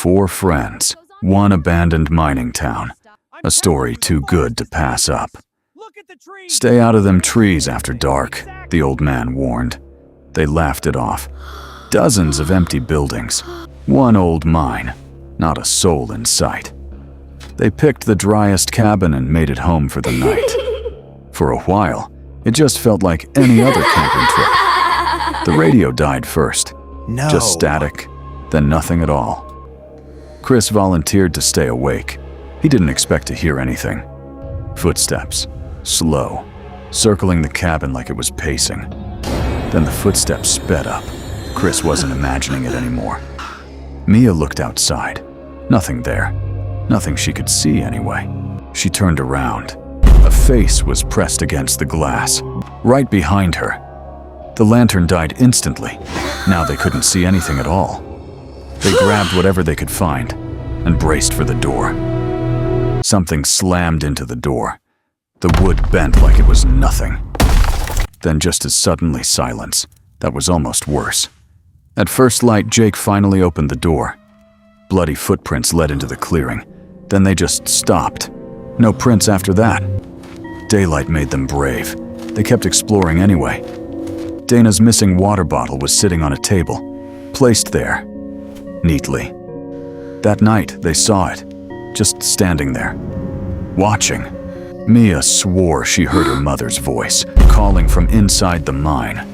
4 friends, one abandoned mining town. A story too good to pass up. Stay out of them trees after dark, the old man warned. They laughed it off. Dozens of empty buildings. One old mine. Not a soul in sight. They picked the driest cabin and made it home for the night. For a while, it just felt like any other camping trip. The radio died first. No. Just static, then nothing at all. Chris volunteered to stay awake. He didn't expect to hear anything. Footsteps, slow, circling the cabin like it was pacing. Then the footsteps sped up. Chris wasn't imagining it anymore. Mia looked outside. Nothing there. Nothing she could see anyway. She turned around. A face was pressed against the glass, right behind her. The lantern died instantly. Now they couldn't see anything at all. They grabbed whatever they could find and braced for the door. Something slammed into the door. The wood bent like it was nothing. Then just as suddenly silence. That was almost worse. At first light, Jake finally opened the door. Bloody footprints led into the clearing. Then they just stopped. No prints after that. Daylight made them brave. They kept exploring anyway. Dana's missing water bottle was sitting on a table, placed there, neatly. That night, they saw it, just standing there, watching. Mia swore she heard her mother's voice, calling from inside the mine.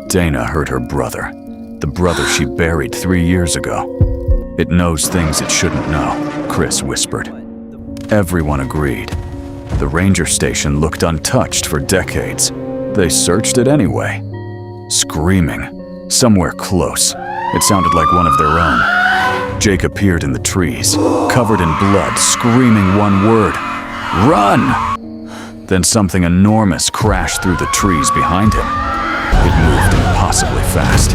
Dana heard her brother, the brother she buried 3 years ago. It knows things it shouldn't know, Chris whispered. Everyone agreed. The ranger station looked untouched for decades. They searched it anyway. Screaming, somewhere close. It sounded like one of their own. Jake appeared in the trees, covered in blood, screaming one word, "Run!" Then something enormous crashed through the trees behind him. It moved impossibly fast.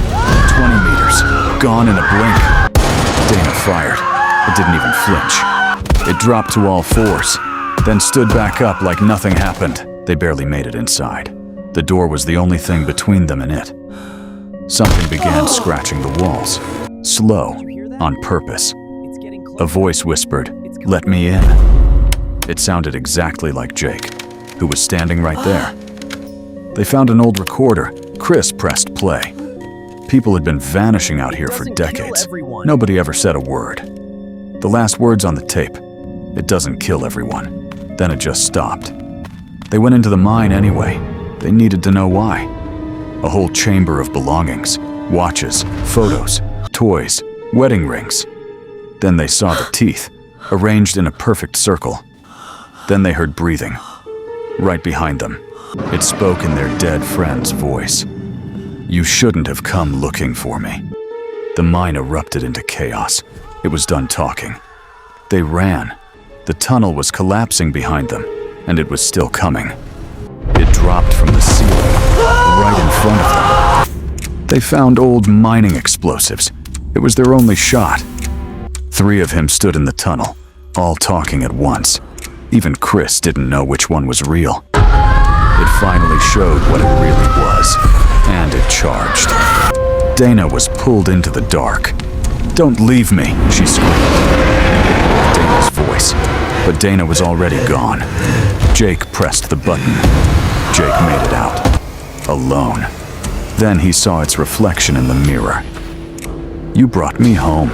20 meters, gone in a blink. Dana fired. It didn't even flinch. It dropped to all fours, then stood back up like nothing happened. They barely made it inside. The door was the only thing between them and it. Something began scratching the walls, slow, on purpose. A voice whispered, "Let me in." It sounded exactly like Jake, who was standing right there. They found an old recorder. Chris pressed play. People had been vanishing out here for decades. Nobody ever said a word. The last words on the tape, "It doesn't kill everyone." Then it just stopped. They went into the mine anyway. They needed to know why. A whole chamber of belongings, watches, photos, toys, wedding rings. Then they saw the teeth, arranged in a perfect circle. Then they heard breathing, right behind them. It spoke in their dead friend's voice. "You shouldn't have come looking for me." The mine erupted into chaos. It was done talking. They ran. The tunnel was collapsing behind them, and it was still coming. It dropped from the ceiling, right in front of them. They found old mining explosives. It was their only shot. 3 of him stood in the tunnel, all talking at once. Even Chris didn't know which one was real. It finally showed what it really was, and it charged. Dana was pulled into the dark. "Don't leave me," she screamed. Dana's voice, but Dana was already gone. Jake pressed the button. Jake made it out, alone. Then he saw its reflection in the mirror. "You brought me home."